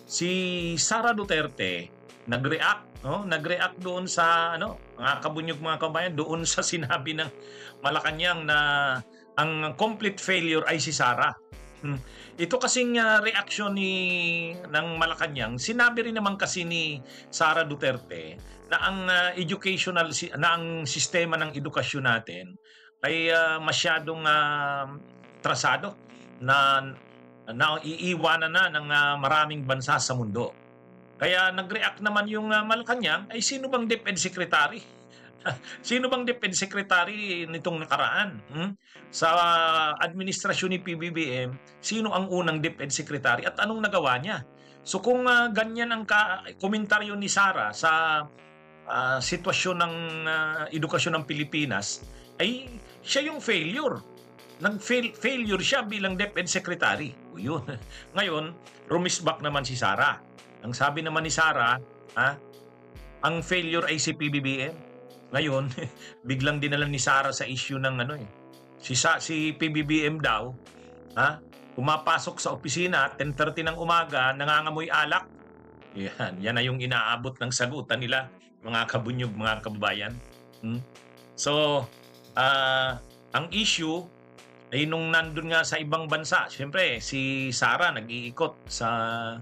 si Sara Duterte nag-react, no? Nag-react doon sa mga kabunyog, mga kabayan, doon sa sinabi ng Malacanang na ang complete failure ay si Sara. Ito kasing reaksyon ng Malacanang, sinabi rin naman kasi ni Sara Duterte na ang sistema ng edukasyon natin ay masyadong trasado na iiwanan na ng maraming bansa sa mundo. Kaya nag-react naman yung Malacanang, ay sino bang DepEd Secretary? Sino bang DepEd Secretary nitong nakaraan? Sa administrasyon ni PBBM, sino ang unang DepEd Secretary at anong nagawa niya? So kung ganyan ang komentaryo ni Sara sa sitwasyon ng edukasyon ng Pilipinas, ay siya yung failure. Nag-failure siya bilang DepEd Secretary. O yun. Ngayon, rumisbak naman si Sara. Ang sabi naman ni Sara, ang failure ay si PBBM. Ngayon, biglang dinala ni Sara sa issue ng si PBBM daw, pumapasok sa opisina 10:30 ng umaga, nangangamoy alak. Yan na yung inaabot ng sagutan nila, mga kabunyog, mga kababayan. So, ang issue ay nung nandun nga sa ibang bansa, siyempre si Sara nag-iikot sa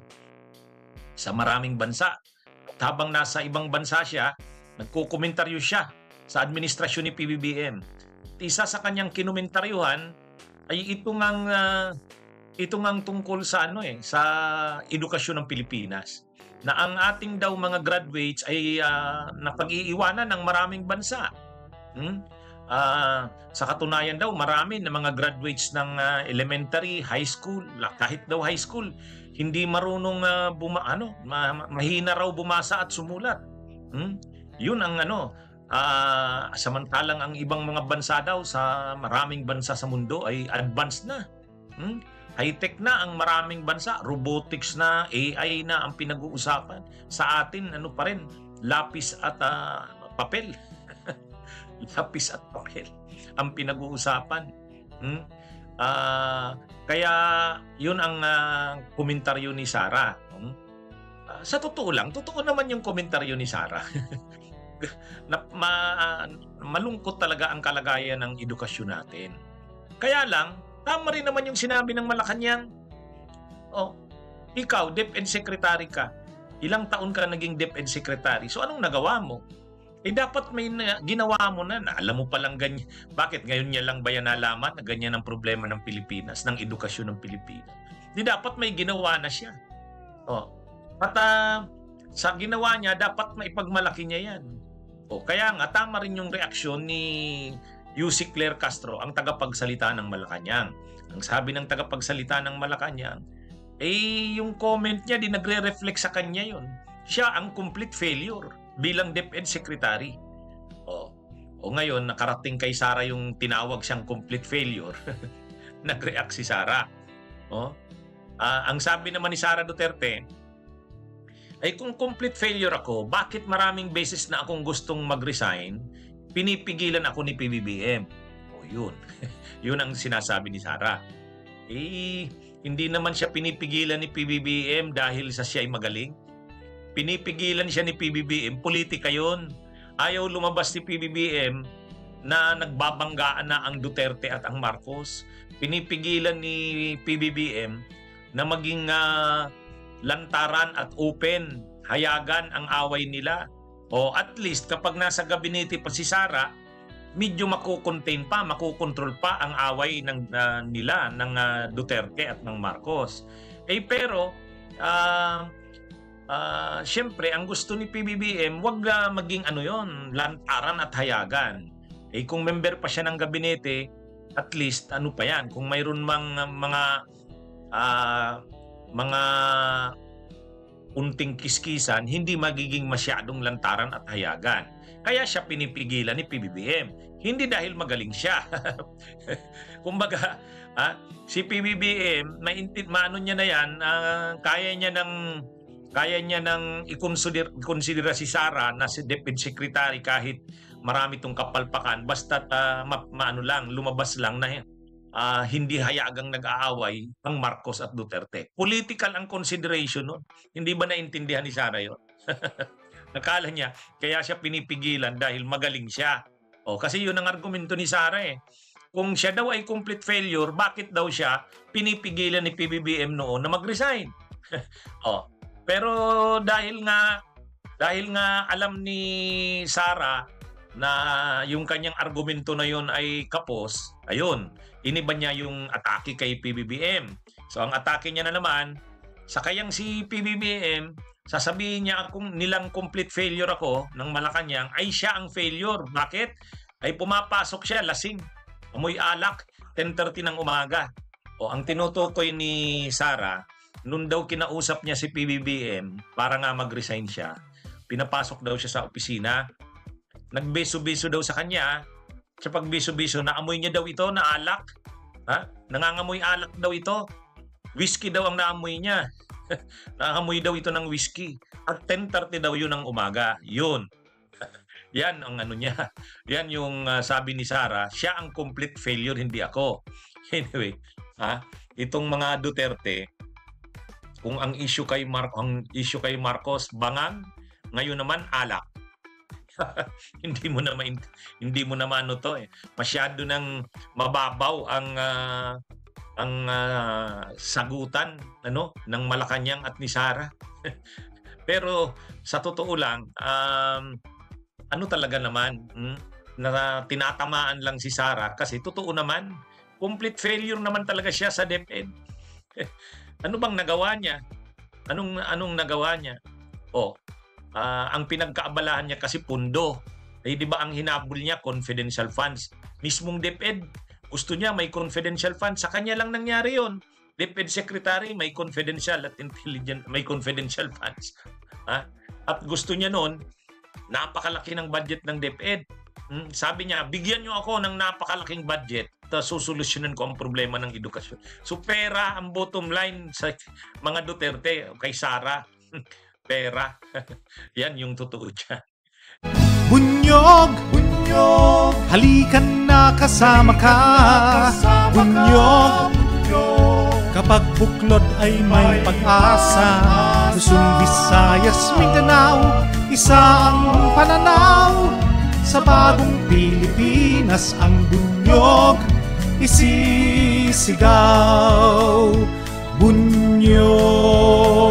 maraming bansa. At habang nasa ibang bansa siya, nagkukomentaryo siya sa administrasyon ni PBBM. At isa sa kanyang kinomentaryuhan ay ito ngang tungkol sa sa edukasyon ng Pilipinas. Na ang ating daw mga graduates ay napag-iiwanan ng maraming bansa. Sa katunayan daw, marami na mga graduates ng elementary, high school, kahit daw high school, hindi marunong mahina raw bumasa at sumulat. Yun ang samantalang ang ibang mga bansa daw sa maraming bansa sa mundo ay advanced na. High-tech na ang maraming bansa, robotics na, AI na ang pinag-uusapan. Sa atin, pa rin, lapis at papel. Lapis at papel ang pinag-uusapan. Kaya yun ang komentaryo ni Sara. Sa totoo lang, totoo naman yung komentaryo ni Sara. Malungkot talaga ang kalagayan ng edukasyon natin. Kaya lang, tama rin naman yung sinabi ng Malacanang. Ikaw, DepEd Secretary ka. Ilang taon ka naging DepEd Secretary. So anong nagawa mo? Dapat may ginawa mo na alam mo palang ganyan. Bakit ngayon niya lang ba yan nalaman na ganyan ang problema ng Pilipinas, ng edukasyon ng Pilipinas? Dapat may ginawa na siya. At sa ginawa niya, dapat maipagmalaki niya yan. Kaya nga, tama rin yung reaksyon ni UC Claire Castro, ang tagapagsalita ng Malacanang. Ang sabi ng tagapagsalita ng Malacanang, yung comment niya, di nagre-reflect sa kanya yun. Siya ang complete failure bilang DepEd Secretary. Ngayon, nakarating kay Sara yung tinawag siyang complete failure. Nag-react si Sara. Ang sabi naman ni Sara Duterte, ay kung complete failure ako, bakit maraming beses na akong gustong mag-resign, pinipigilan ako ni PBBM? Yun. Yun ang sinasabi ni Sara. Hindi naman siya pinipigilan ni PBBM dahil sa siya ay magaling. Pinipigilan siya ni PBBM, politika yun. Ayaw lumabas ni PBBM na nagbabanggaan na ang Duterte at ang Marcos. Pinipigilan ni PBBM na maging lantaran at open, hayagan ang away nila. At least kapag nasa gabinete pa si Sara, medyo makukontain pa, makukontrol pa ang away nila ng Duterte at ng Marcos. Pero siyempre, ang gusto ni PBBM, wag maging lantaran at hayagan. Kung member pa siya ng gabinete, at least, pa yan? Kung mayroon mga unting kiskisan, hindi magiging masyadong lantaran at hayagan. Kaya siya pinipigilan ni PBBM. Hindi dahil magaling siya. Kumbaga, si PBBM, maano niya na yan, kaya niya nang ikonsidera si Sara na si DepEd Secretary kahit marami itong kapalpakan, basta't lumabas lang na hindi hayagang nag-aaway ang Marcos at Duterte. Political ang consideration nun. Hindi ba naintindihan ni Sara yun? Nakala niya, kaya siya pinipigilan dahil magaling siya. Kasi yun ang argumento ni Sara eh. Kung siya daw ay complete failure, bakit daw siya pinipigilan ni PBBM noon na mag-resign? Pero dahil nga alam ni Sara na yung kanyang argumento na yun ay kapos, ayun, iniba niya yung atake kay PBBM. So ang atake niya na naman, sakayang si PBBM, sasabihin niya akong nilang complete failure ako ng Malacanang, ay siya ang failure. Bakit? Ay pumapasok siya, lasing, amoy alak, 10:30 ng umaga. Ang tinutukoy ni Sara, nung daw kinausap niya si PBBM para nga mag-resign siya, pinapasok daw siya sa opisina, nagbeso-beso daw sa kanya, sa pagbeso-beso, naamoy niya daw ito na alak. Nangangamoy alak daw ito. Whiskey daw ang naamoy niya. Naamoy daw ito ng whiskey. At 10:30 daw yun ng umaga. Yun. Yan ang ano niya. Yan yung sabi ni Sara, siya ang complete failure, hindi ako. Anyway, itong mga Duterte, kung ang issue kay Marcos bangang, ngayon naman alak. hindi mo na maano to eh. Masyado nang mababaw ang sagutan ng Malacanang at ni Sara. Pero sa totoo lang, talaga naman, na tinatamaan lang si Sara kasi totoo naman, complete failure naman talaga siya sa DepEd. Ano bang nagawa niya? Anong nagawa niya? Ang pinagkaabalahan niya kasi pundo. Di ba ang hinabol niya confidential funds? Mismong DepEd, gusto niya may confidential funds. Sa kanya lang nangyari yon. DepEd Secretary may confidential at intelligent, may confidential funds. At gusto niya noon, napakalaki ng budget ng DepEd. Sabi niya, bigyan niyo ako ng napakalaking budget, susolusyonan ko ang problema ng edukasyon. So pera ang bottom line sa mga Duterte, kay Sara. Pera. Yan yung totoo dyan. Bunyog, bunyog, halikan na kasama ka. Bunyog, kapag buklod ay may pag-asa. Luzon, Visayas, Mindanao, isa ang pananaw. Sa bagong Pilipinas ang bunyog isisigaw. Bunyog.